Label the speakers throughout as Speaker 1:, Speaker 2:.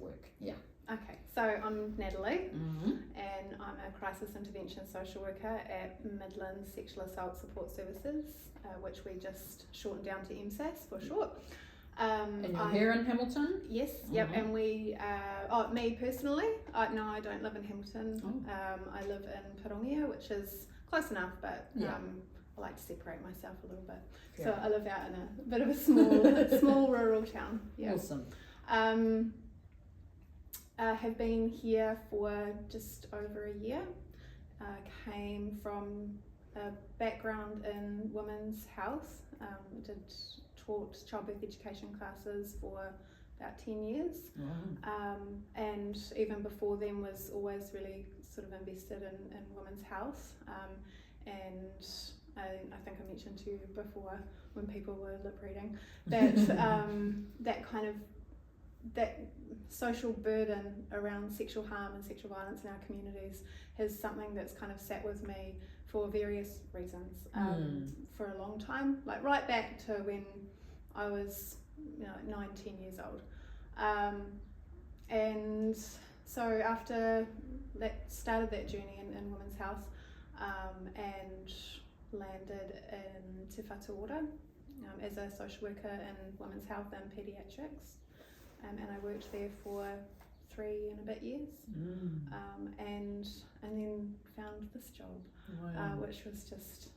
Speaker 1: work. Yeah.
Speaker 2: Okay, so I'm Natalie,
Speaker 1: Mm-hmm.
Speaker 2: and I'm a crisis intervention social worker at Midlands Sexual Assault Support Services, which we just shortened down to MSAS for short.
Speaker 1: And you're here in Hamilton?
Speaker 2: Yes, yep, and we, me personally, no, I don't live in Hamilton. I live in Pirongia, which is close enough, but I like to separate myself a little bit.
Speaker 1: Yeah.
Speaker 2: So I live out in a bit of a small rural town. Yeah.
Speaker 1: Awesome.
Speaker 2: Have been here for just over a year. Came from a background in women's health. Taught childbirth education classes for about 10 years.
Speaker 1: Wow.
Speaker 2: And even before then was always really sort of invested in women's health. And I think I mentioned to you before when people were lip reading that that social burden around sexual harm and sexual violence in our communities is something that's kind of sat with me for various reasons for a long time, like right back to when I was 9-10 years old. And so after that, started that journey in women's health and landed in Te Whatu Ora as a social worker in women's health and paediatrics. And I worked there for 3 and a bit years, and then found this job, which was just,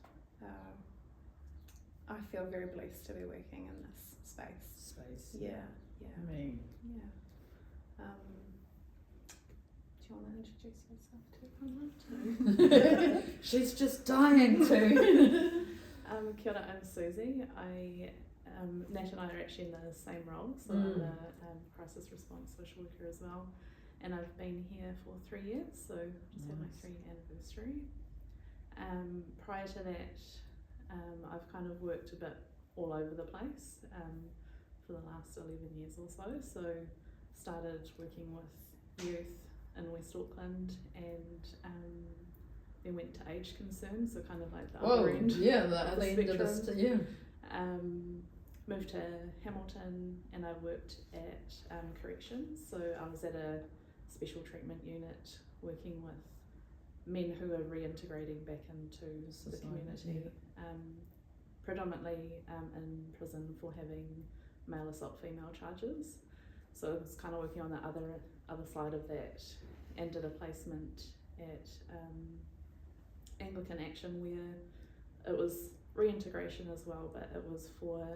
Speaker 2: I feel very blessed to be working in this space. Yeah.
Speaker 1: Me.
Speaker 2: Yeah. Do you want to introduce yourself too?
Speaker 1: She's just dying to.
Speaker 3: Kia ora, I'm Susie. Nat and I are actually in the same role, so I'm a crisis response social worker as well, and I've been here for 3 years, so just had my 3-year anniversary. Prior to that, I've kind of worked a bit all over the place for the last 11 years or so started working with youth in West Auckland, and then went to Age Concern, so kind of like the other end.
Speaker 1: Yeah, the other end of the
Speaker 3: Moved to Hamilton, and I worked at corrections, so I was at a special treatment unit working with men who are reintegrating back into the community, predominantly in prison for having male assault female charges. So I was kind of working on the other side of that, and did a placement at Anglican Action where it was reintegration as well, but it was for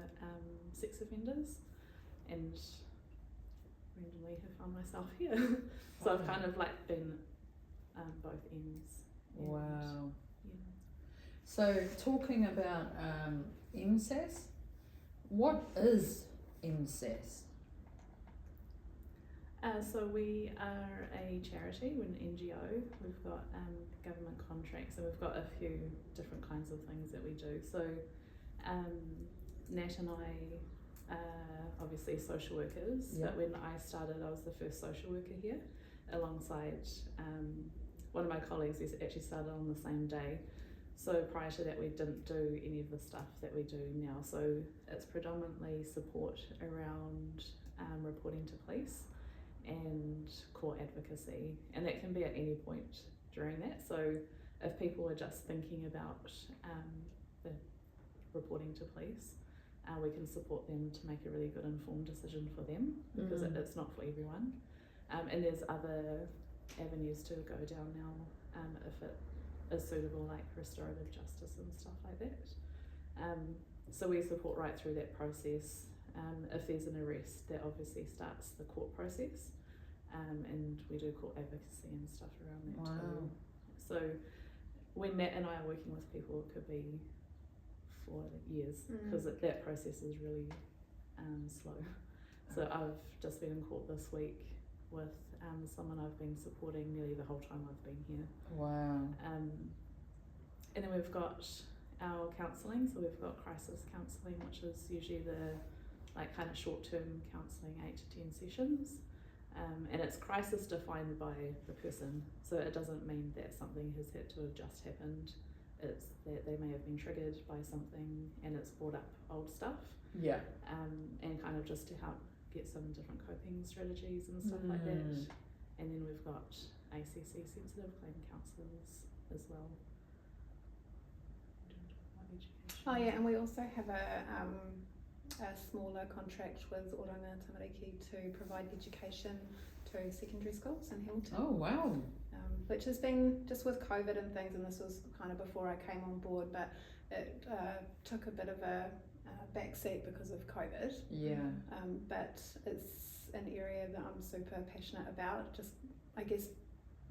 Speaker 3: sex offenders, and randomly have found myself here. So I've kind of like been both ends.
Speaker 1: Wow.
Speaker 3: Yeah.
Speaker 1: So talking about MSAS, what is MSAS?
Speaker 3: So we are a charity, we're an NGO, we've got government contracts, and we've got a few different kinds of things that we do. So Nat and I are obviously social workers, but when I started I was the first social worker here alongside one of my colleagues who actually started on the same day. So prior to that we didn't do any of the stuff that we do now, so it's predominantly support around reporting to police and court advocacy, and that can be at any point during that. So if people are just thinking about the reporting to police, we can support them to make a really good informed decision for them, because it's not for everyone, and there's other avenues to go down now if it is suitable, like restorative justice and stuff like that. So we support right through that process. If there's an arrest, that obviously starts the court process, and we do court advocacy and stuff around that too. So when Nat and I are working with people, it could be for years, because that process is really slow. So I've just been in court this week with someone I've been supporting nearly the whole time I've been here.
Speaker 1: Wow.
Speaker 3: And then we've got our counselling, so we've got crisis counselling, which is usually the like kind of short-term counselling, 8 to 10 sessions, and it's crisis defined by the person, so it doesn't mean that something has had to have just happened. It's that they may have been triggered by something and it's brought up old stuff, and kind of just to help get some different coping strategies and stuff like that. And then we've got ACC sensitive claim counsellors as well.
Speaker 2: Oh yeah, and we also have a smaller contract with Oranga Tamariki to provide education to secondary schools in Hamilton.
Speaker 1: Oh wow.
Speaker 2: Which has been just with COVID and things, and this was kind of before I came on board, but it took a bit of a backseat because of COVID.
Speaker 1: Yeah.
Speaker 2: But it's an area that I'm super passionate about. Just, I guess,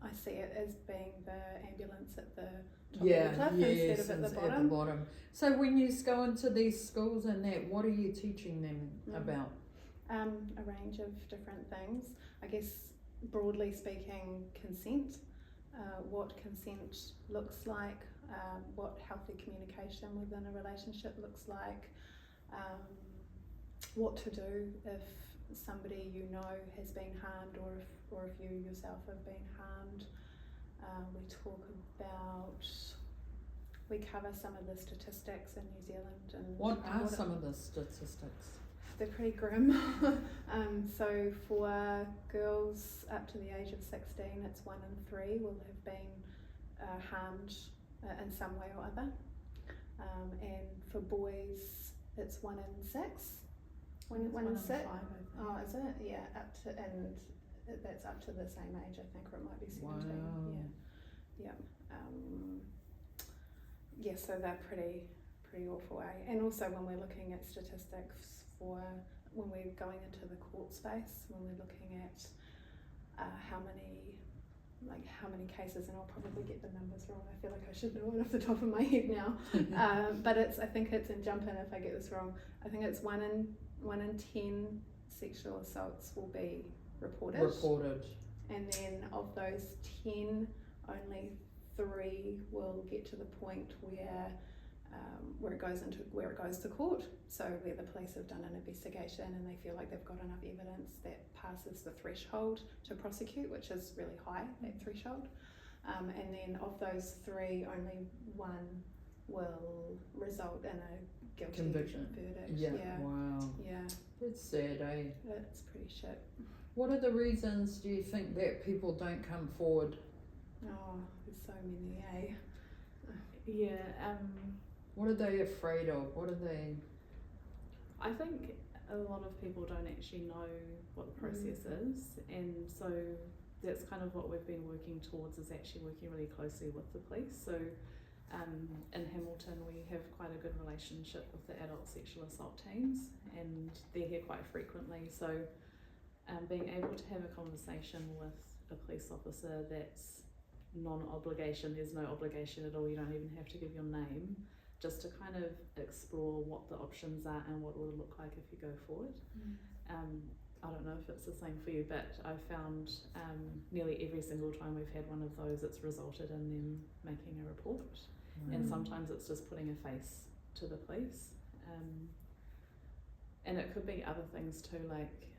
Speaker 2: I see it as being the ambulance at the top of the cliff instead of at the bottom.
Speaker 1: So when you go into these schools and that, what are you teaching them about?
Speaker 2: A range of different things. I guess, broadly speaking, consent, what consent looks like, what healthy communication within a relationship looks like, what to do if somebody you know has been harmed, or if you yourself have been harmed. We cover some of the statistics in New Zealand. And
Speaker 1: what are some of the statistics?
Speaker 2: They're pretty grim. So for girls up to the age of 16, it's 1 in 3 will have been harmed in some way or other. And for boys, it's 1 in 6. One in 6.
Speaker 3: 5, I think.
Speaker 2: Oh, is it? Yeah, and that's up to the same age, I think, or it might be 17.
Speaker 1: Wow.
Speaker 2: Yeah. Yeah, so they're pretty awful, eh? And also when we're looking at statistics for when we're going into the court space, when we're looking at how many cases, and I'll probably get the numbers wrong. I feel like I should know it off the top of my head now. But I think it's, and jump in if I get this wrong, I think it's 1 in 10 sexual assaults will be reported. And then of those 10, only 3 will get to the point where it goes to court. So where the police have done an investigation and they feel like they've got enough evidence that passes the threshold to prosecute, which is really high, that threshold. And then of those 3, only 1 will result in a guilty
Speaker 1: conviction
Speaker 2: verdict.
Speaker 1: Yeah. Wow.
Speaker 2: Yeah.
Speaker 1: It's sad, eh?
Speaker 2: It's pretty shit.
Speaker 1: What are the reasons do you think that people don't come forward?
Speaker 2: Oh, there's so many, eh?
Speaker 3: Yeah.
Speaker 1: What are they afraid of? What are they?
Speaker 3: I think a lot of people don't actually know what the process is, and so that's kind of what we've been working towards, is actually working really closely with the police. So in Hamilton we have quite a good relationship with the adult sexual assault teams, and they're here quite frequently. So being able to have a conversation with a police officer that's non-obligation, there's no obligation at all, you don't even have to give your name, just to kind of explore what the options are and what it would look like if you go forward. I don't know if it's the same for you, but I've found nearly every single time we've had one of those, it's resulted in them making a report. And sometimes it's just putting a face to the police. And it could be other things too, like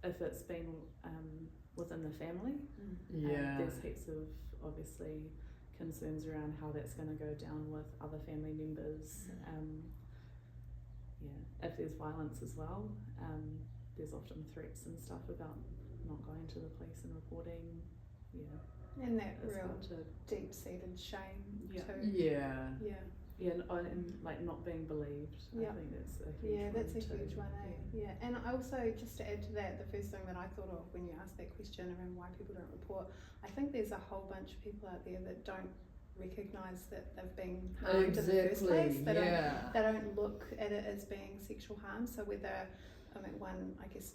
Speaker 3: if it's been within the family, there's heaps of obviously concerns around how that's going to go down with other family members. If there's violence as well, there's often threats and stuff about not going to the police and reporting.
Speaker 2: And that
Speaker 3: it's
Speaker 2: real
Speaker 3: hard to,
Speaker 2: deep-seated shame too.
Speaker 1: Yeah.
Speaker 3: and like not being believed. I think that's a huge
Speaker 2: that's a
Speaker 3: one too.
Speaker 2: huge one, eh? Yeah, and also just to add to that, the first thing that I thought of when you asked that question around why people don't report, I think there's a whole bunch of people out there that don't recognise that they've been harmed in the first place. They don't look at it as being sexual harm. So whether, one, I guess,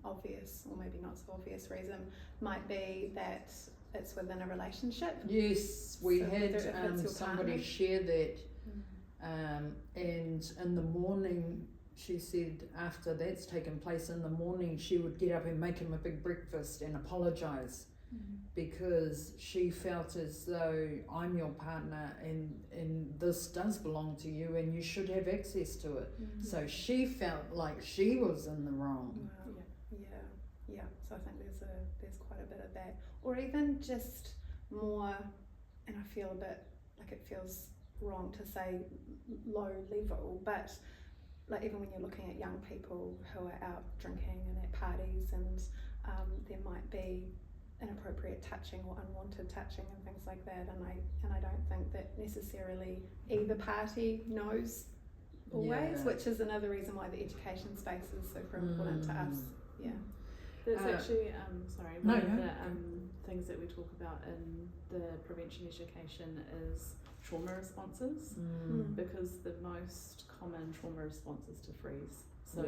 Speaker 2: obvious or maybe not so obvious reason might be that it's within a relationship.
Speaker 1: Yes, we
Speaker 2: So
Speaker 1: had somebody
Speaker 2: partner.
Speaker 1: share that, and in the morning she said after that's taken place, in the morning she would get up and make him a big breakfast and apologise. Because she felt as though I'm your partner and this does belong to you and you should have access to it. So she felt like she was in the wrong.
Speaker 2: Wow. Yeah. So I think there's quite a bit of that, or even just more. And I feel a bit like it feels wrong to say low level, but like even when you're looking at young people who are out drinking and at parties, and there might be inappropriate touching or unwanted touching and things like that, and I don't think that necessarily either party knows always, which is another reason why the education space is super important to us. Yeah.
Speaker 3: That's actually one of the things that we talk about in the prevention education is trauma responses, because the most common trauma response is to freeze. So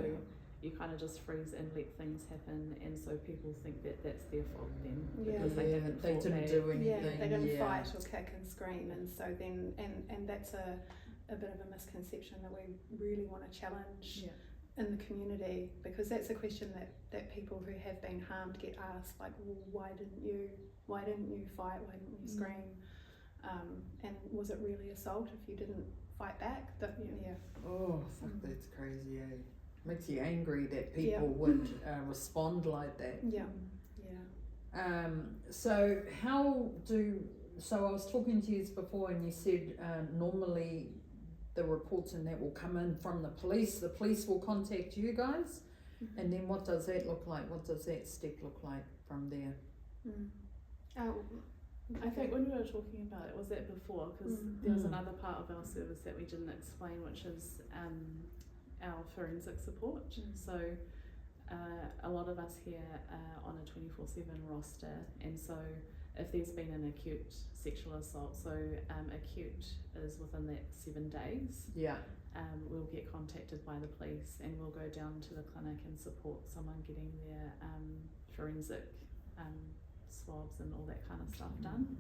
Speaker 3: you kind of just freeze and let things happen, and so people think that that's their fault then, because they didn't
Speaker 1: do anything.
Speaker 2: Yeah, they didn't fight or kick and scream, and so then and that's a bit of a misconception that we really want to challenge in the community, because that's a question that people who have been harmed get asked, like, well, why didn't you fight, why didn't you scream, and was it really assault if you didn't fight back?
Speaker 1: Oh fuck, that's crazy, eh? Makes you angry that people would respond like that. So I was talking to you before, and you said normally the reports and that will come in from the police will contact you guys, and then what does that look like? What does that step look like from there?
Speaker 3: I think when we were talking about it, was that before, because there was another part of our service that we didn't explain, which is our forensic support. So a lot of us here are on a 24/7 roster, and so if there's been an acute sexual assault, so acute is within that 7 days, we'll get contacted by the police, and we'll go down to the clinic and support someone getting their forensic swabs and all that kind of stuff done.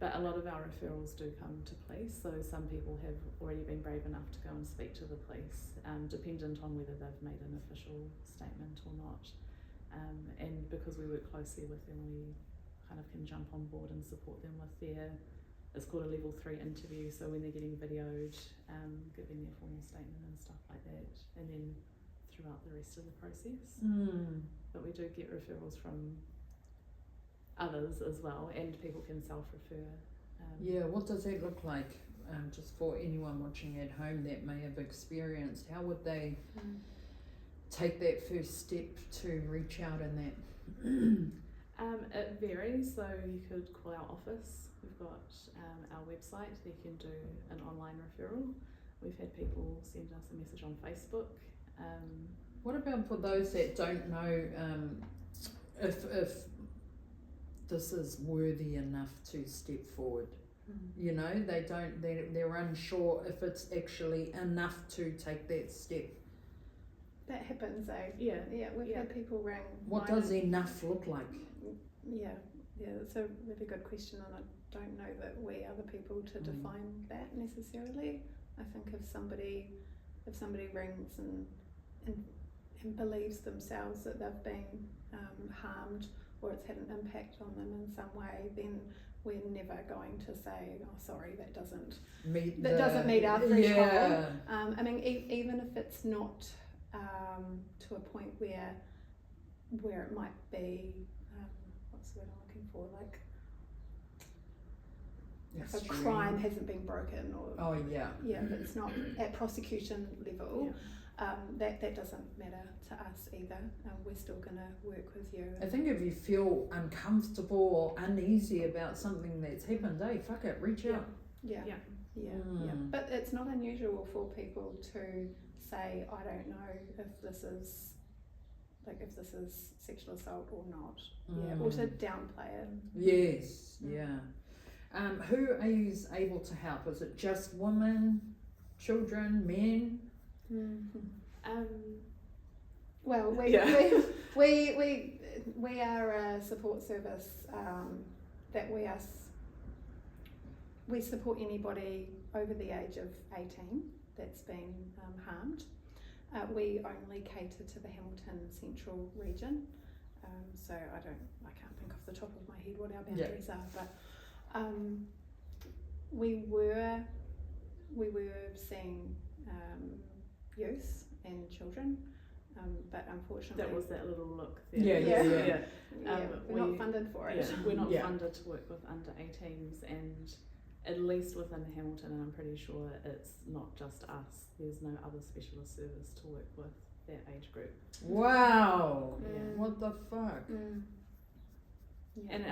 Speaker 3: But a lot of our referrals do come to police, so some people have already been brave enough to go and speak to the police, dependent on whether they've made an official statement or not. And because we work closely with them, we kind of can jump on board and support them with it's called a level 3 interview, so when they're getting videoed, giving their formal statement and stuff like that, and then throughout the rest of the process. But we do get referrals from others as well, and people can self-refer.
Speaker 1: What does that look like? Just for anyone watching at home that may have experienced, how would they take that first step to reach out in that?
Speaker 3: It varies, so you could call our office. We've got our website, you can do an online referral. We've had people send us a message on Facebook.
Speaker 1: What about for those that don't know if this is worthy enough to step forward? You know, they're unsure if it's actually enough to take that step.
Speaker 2: That happens, eh? We've had people ring.
Speaker 1: What does enough look like?
Speaker 2: That's a really good question, and I don't know that we are the people to define that necessarily. I think if somebody rings and believes themselves that they've been harmed, or it's had an impact on them in some way, then we're never going to say, oh sorry, that doesn't meet our threshold. I mean, even if it's not to a point where it might be, what's the word I'm looking for, like if a crime hasn't been broken, or if it's not at prosecution level, that doesn't matter to us either. We're still going to work with you.
Speaker 1: I think if you feel uncomfortable or uneasy about something that's happened, fuck it, reach out. But it's not unusual for people to say, I don't know if this is sexual assault or not, or to downplay it. Yes, who are you able to help? Is it just women, children, men?
Speaker 2: Well, we are a support service that we support anybody over the age of 18 that's been harmed. We only cater to the Hamilton Central region, so I can't think off the top of my head what our boundaries are, but we were seeing youth and children, but unfortunately
Speaker 3: that was that little look there.
Speaker 2: We're not funded for it.
Speaker 3: We're not funded to work with under 18s, and at least within Hamilton, and I'm pretty sure it's not just us, there's no other specialist service to work with that age group.
Speaker 1: Wow.
Speaker 2: Mm.
Speaker 1: What the fuck?
Speaker 2: Yeah.
Speaker 3: And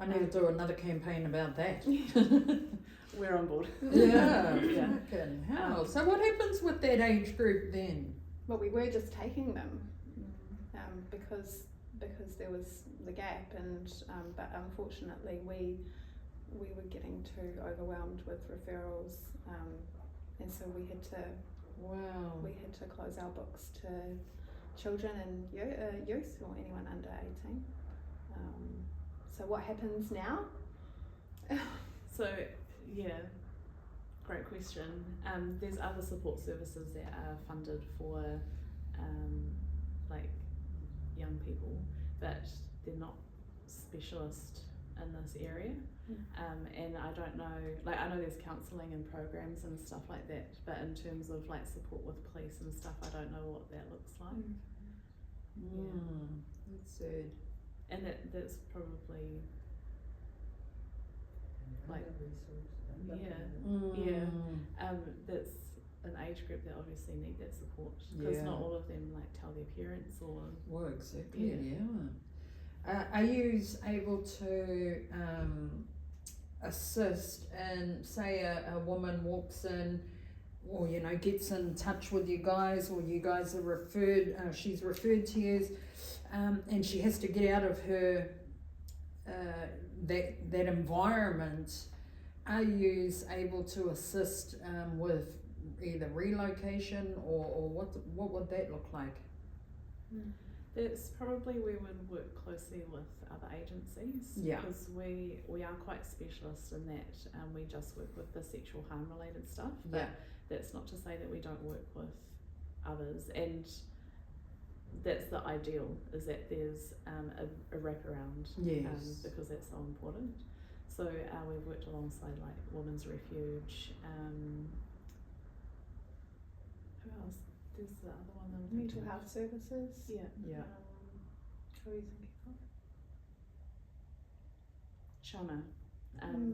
Speaker 1: I need to do another campaign about that.
Speaker 3: we're on board.
Speaker 1: Yeah.
Speaker 3: Yeah.
Speaker 1: Fucking hell. So what happens with that age group then?
Speaker 2: Well, we were just taking them because there was the gap, and but unfortunately we were getting too overwhelmed with referrals, and so we had to close our books to children and youth or anyone under 18. So what happens now?
Speaker 3: So, yeah, great question. There's other support services that are funded for like young people, but they're not specialist in this area. And I don't know, like I know there's counselling and programs and stuff like that, but in terms of like support with police and stuff, I don't know what that looks like.
Speaker 1: That's sad.
Speaker 3: And that's probably like that's an age group that obviously need that support, because not all of them like tell their parents or.
Speaker 1: Well, exactly. Are you able to assist in, say, a woman walks in, or gets in touch with you guys, or you guys are referred, she's referred to you, and she has to get out of her that environment? Are you able to assist with either relocation or what would that look like?
Speaker 3: That's probably where we would work closely with other agencies, because we are quite specialist in that we just work with the sexual harm related stuff, but that's not to say that we don't work with others, and that's the ideal, is that there's a wraparound, because that's so important. So we've worked alongside like Women's Refuge, who else? There's the other one that I'm
Speaker 2: Mental health services.
Speaker 3: Yeah.
Speaker 2: Who are you thinking of?
Speaker 3: Shona,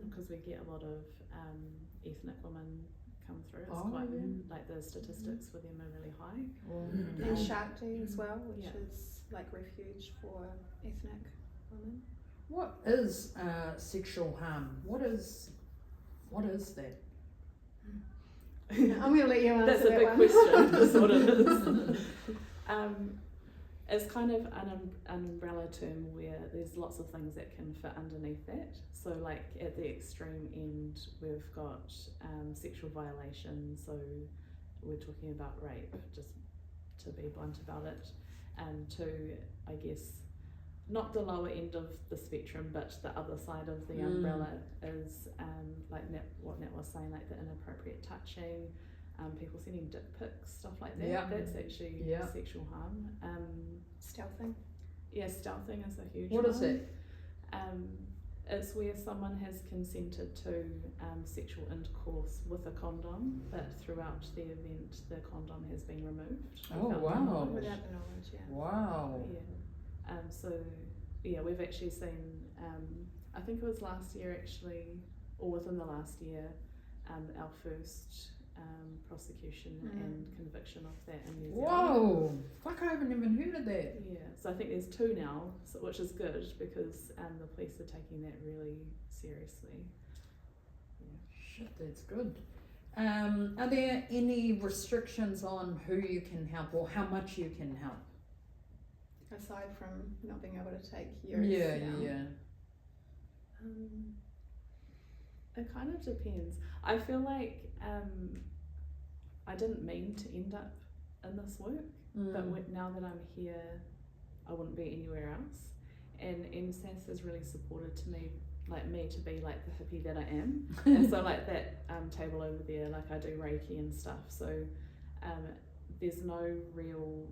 Speaker 3: because we get a lot of ethnic women come through. It's quite like the statistics for them are really high.
Speaker 2: And Shakti as well, which
Speaker 3: Yeah.
Speaker 2: is like refuge for ethnic women.
Speaker 1: What is sexual harm? What is that?
Speaker 2: I'm going to let you answer
Speaker 3: That's a
Speaker 2: that
Speaker 3: big
Speaker 2: one.
Speaker 3: question. That's what it is. It's kind of an umbrella term where there's lots of things that can fit underneath that. So like at the extreme end, we've got sexual violation. So we're talking about rape, just to be blunt about it. To, I guess, not the lower end of the spectrum, but the other side of the umbrella is like what Nat was saying, like the inappropriate touching, people sending dick pics, stuff like that. That's actually sexual harm.
Speaker 2: Stealthing.
Speaker 3: Yeah, stealthing is a huge
Speaker 1: What
Speaker 3: one.
Speaker 1: is it?
Speaker 3: It's where someone has consented to sexual intercourse with a condom, but throughout the event the condom has been removed.
Speaker 1: Oh,
Speaker 3: without
Speaker 1: wow.
Speaker 3: the knowledge.
Speaker 2: Without the knowledge,
Speaker 1: Wow.
Speaker 3: Yeah. So we've actually seen, I think it was last year actually, or within the last year, our first prosecution and conviction of that in New Zealand.
Speaker 1: Whoa! Fuck, I haven't even heard of that.
Speaker 3: Yeah, so I think there's 2 now, which is good, because the police are taking that really seriously.
Speaker 1: Shit, that's good. Are there any restrictions on who you can help or how much you can help?
Speaker 2: aside from not being able to take yours down.
Speaker 3: It kind of depends. I feel like I didn't mean to end up in this work, but now that I'm here, I wouldn't be anywhere else. And MSAS has really supported me to be like the hippie that I am. And so like that table over there, like I do Reiki and stuff. So there's no real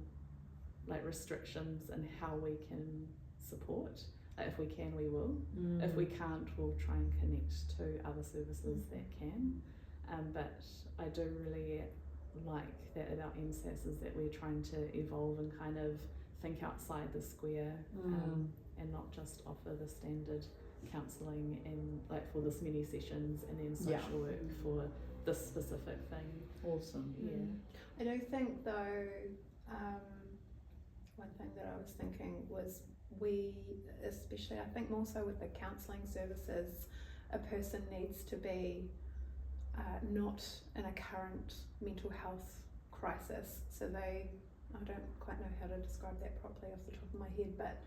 Speaker 3: like restrictions in how we can support. Like if we can, we will. If we can't, we'll try and connect to other services that can. But I do really like that about MSAS is that we're trying to evolve and kind of think outside the square and not just offer the standard counselling and like for this many sessions, and then social work for this specific thing.
Speaker 1: Awesome.
Speaker 3: Yeah.
Speaker 2: I do think though, one thing that I was thinking was especially I think more so with the counselling services, a person needs to be not in a current mental health crisis. So I don't quite know how to describe that properly off the top of my head, but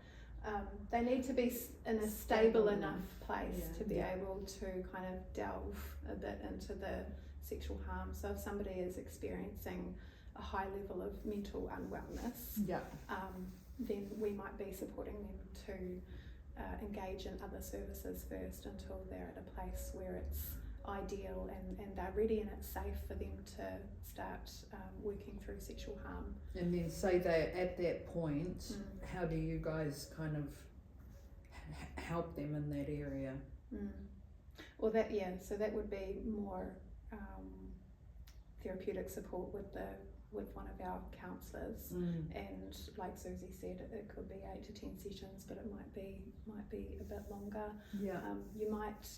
Speaker 2: they need to be in a stable enough place to be able to kind of delve a bit into the sexual harm. So if somebody is experiencing a high level of mental unwellness, then we might be supporting them to engage in other services first until they're at a place where it's ideal and they're ready and it's safe for them to start working through sexual harm.
Speaker 1: And then say they're at that point, how do you guys kind of help them in that area?
Speaker 2: Well, so that would be more therapeutic support with one of our counsellors, and like Susie said, it could be 8 to 10 sessions, but it might be a bit longer. You might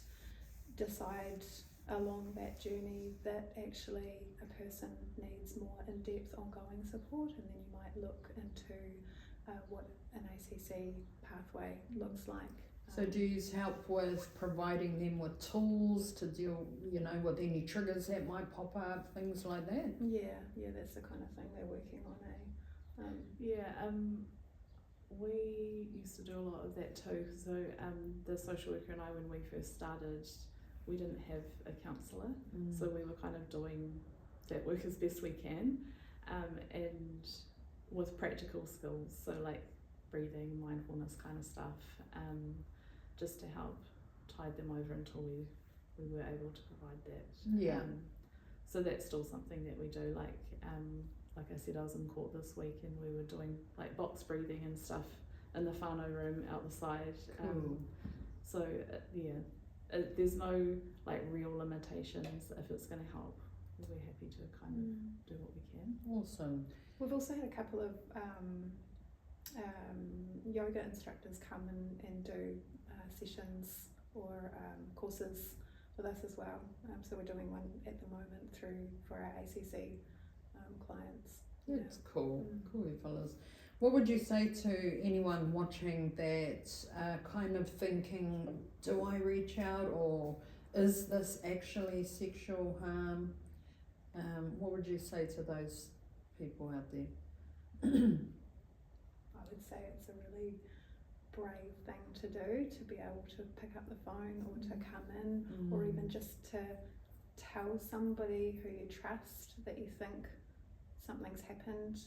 Speaker 2: decide along that journey that actually a person needs more in-depth ongoing support, and then you might look into what an ACC pathway looks like.
Speaker 1: So do you help with providing them with tools to deal, with any triggers that might pop up, things like that?
Speaker 2: Yeah, that's the kind of thing they're working on,
Speaker 3: we used to do a lot of that too. So the social worker and I, when we first started, we didn't have a counsellor, so we were kind of doing that work as best we can, and with practical skills, so like breathing, mindfulness kind of stuff, just to help tide them over until we were able to provide that. So that's still something that we do. Like I said, I was in court this week and we were doing like box breathing and stuff in the whānau room out the side.
Speaker 1: Cool.
Speaker 3: There's no like real limitations. If it's going to help, we're happy to kind of do what we can.
Speaker 1: Awesome.
Speaker 2: We've also had a couple of yoga instructors come and do sessions or courses with us as well. So we're doing one at the moment for our ACC clients.
Speaker 1: That's cool. Cool, fellas. What would you say to anyone watching that kind of thinking, do I reach out, or is this actually sexual harm? What would you say to those people out there?
Speaker 2: I would say it's a really brave thing to do, to be able to pick up the phone or to come in, or even just to tell somebody who you trust that you think something's happened.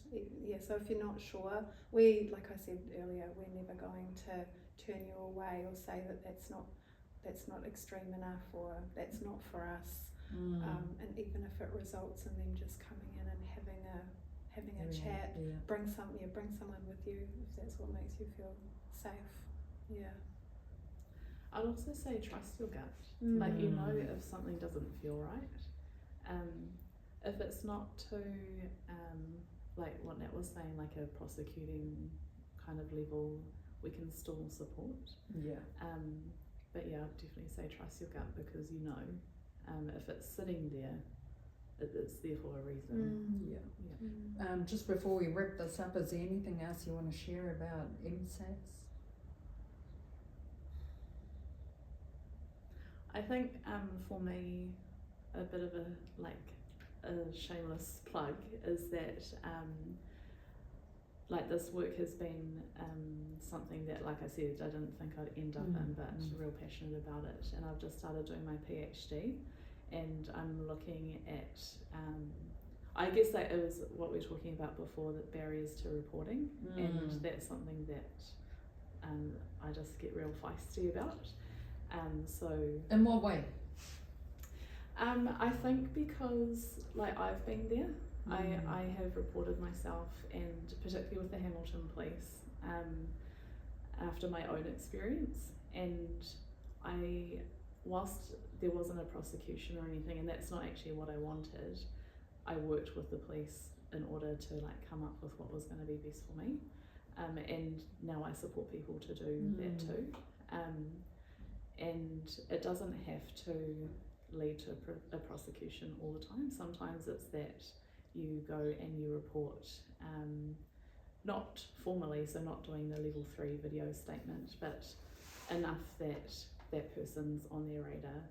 Speaker 2: So if you're not sure, like I said earlier, we're never going to turn you away or say that that's not extreme enough or that's not for us. And even if it results in them just coming in and having a chat, bring someone with you if that's what makes you feel safe.
Speaker 3: I'd also say trust your gut. Like, if something doesn't feel right, if it's not too like what Nat was saying, like a prosecuting kind of level, we can still support. But I'd definitely say trust your gut, because if it's sitting there, it's there for a reason.
Speaker 1: Just before we wrap this up, is there anything else you want to share about MSATs?
Speaker 3: I think for me, a bit of a shameless plug is that this work has been something that, like I said, I didn't think I'd end up in, but real passionate about it. And I've just started doing my PhD, and I'm looking at I guess that it was what we were talking about before, the barriers to reporting, and that's something that I just get real feisty about. So
Speaker 1: in what way?
Speaker 3: I think because I've been there, I have reported myself, and particularly with the Hamilton Police, after my own experience, and whilst there wasn't a prosecution or anything, and that's not actually what I wanted, I worked with the police in order to come up with what was going to be best for me, and now I support people to do that too. and it doesn't have to lead to a prosecution all the time. Sometimes it's that you go and you report, not formally, so not doing the level 3 video statement, but enough that that person's on their radar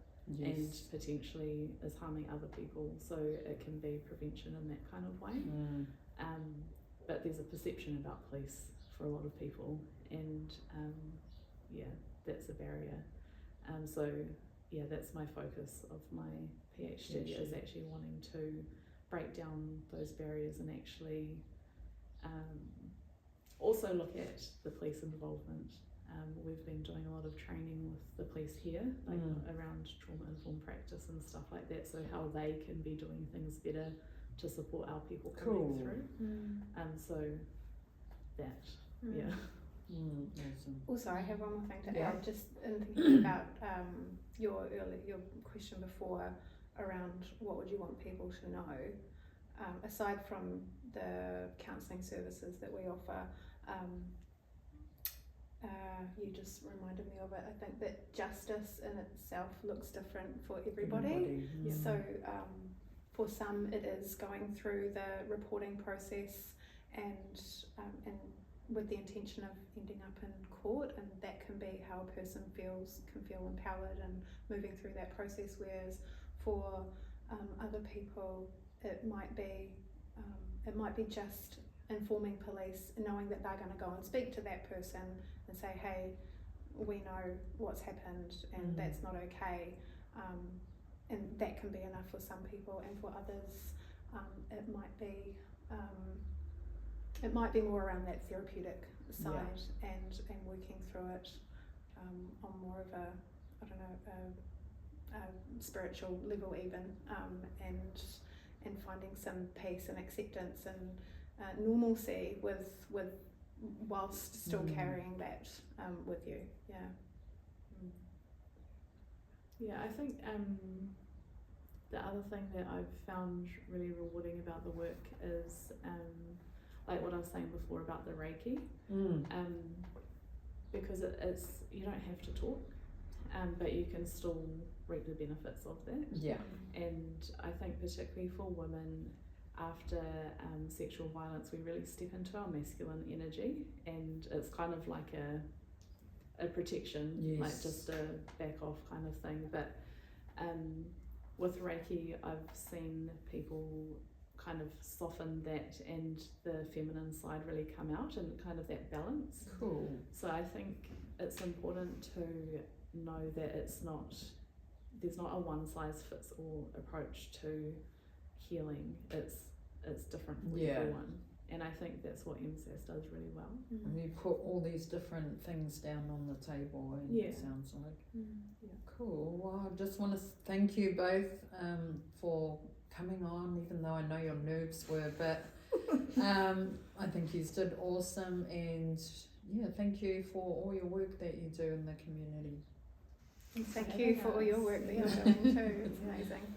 Speaker 3: and potentially is harming other people, so it can be prevention in that kind of way. But there's a perception about police for a lot of people, and that's a barrier. So yeah, that's my focus of my PhD, is actually wanting to break down those barriers and actually also look at the police involvement. We've been doing a lot of training with the police here, like around trauma-informed practice and stuff like that, so how they can be doing things better to support our people coming through. So that,
Speaker 1: Awesome.
Speaker 2: Also, I have one more thing to add, just in thinking about your question before around what would you want people to know. Aside from the counselling services that we offer, you just reminded me of it. I think that justice in itself looks different for everybody. So for some it is going through the reporting process and with the intention of ending up in court, and that can be how a person can feel empowered and moving through that process, whereas for other people it might be just informing police, knowing that they're going to go and speak to that person and say, hey, we know what's happened and that's not okay, and that can be enough for some people, and for others it might be more around that therapeutic side and working through it on more of a spiritual level even, and finding some peace and acceptance and normalcy with whilst still carrying that with you.
Speaker 3: I think the other thing that I've found really rewarding about the work is like what I was saying before about the Reiki, because it's you don't have to talk, but you can still reap the benefits of that. And I think particularly for women, after sexual violence, we really step into our masculine energy, and it's kind of like a protection, like just a back off kind of thing. But with Reiki, I've seen people kind of soften that and the feminine side really come out, and kind of that balance. So I think it's important to know that there's not a one size fits all approach to healing. It's different for everyone, and I think that's what MSAS does really well.
Speaker 1: And you put all these different things down on the table, and it sounds like cool. Well, I just want to thank you both for coming on, even though I know your nerves were a bit. I think you did awesome, and thank you for all your work that you do in the community.
Speaker 2: And thank you for all your work that you're doing too. It's amazing.